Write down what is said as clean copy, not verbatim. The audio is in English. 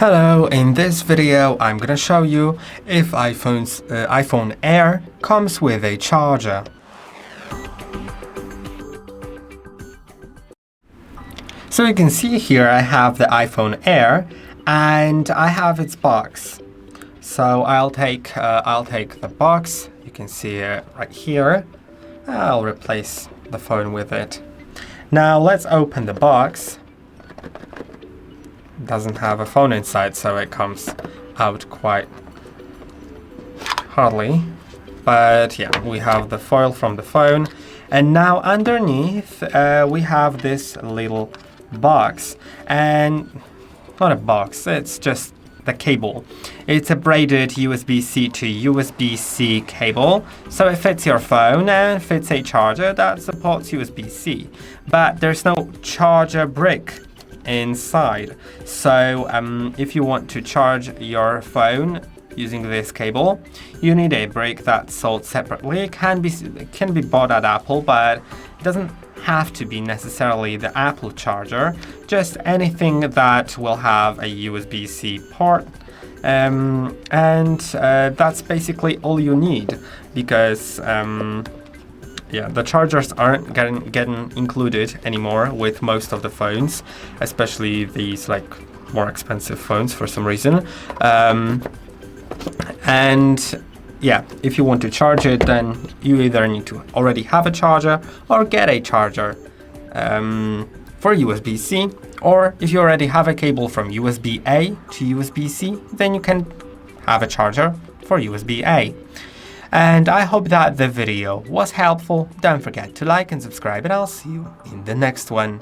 Hello, in this video I'm gonna show you if iPhone Air comes with a charger. So you can see here I have the iPhone Air and I have its box. So I'll take the box. You can see it right here. I'll replace the phone with it. Now let's open the box. Doesn't have a phone inside, so it comes out quite hardly. But yeah, we have the foil from the phone, and now underneath we have this little box, and not a box, it's just the cable. It's a braided USB-C to USB-C cable, so it fits your phone and fits a charger that supports USB-C, but there's no charger brick inside. So if you want to charge your phone using this cable, you need a brick that's sold separately. It can be bought at Apple, but it doesn't have to be necessarily the Apple charger, just anything that will have a USB-C port. And that's basically all you need, because yeah, the chargers aren't getting included anymore with most of the phones, especially these like more expensive phones for some reason. And yeah, if you want to charge it, then you either need to already have a charger or get a charger for USB-C, or if you already have a cable from USB-A to USB-C, then you can have a charger for USB-A. And I hope that the video was helpful. Don't forget to like and subscribe, and I'll see you in the next one.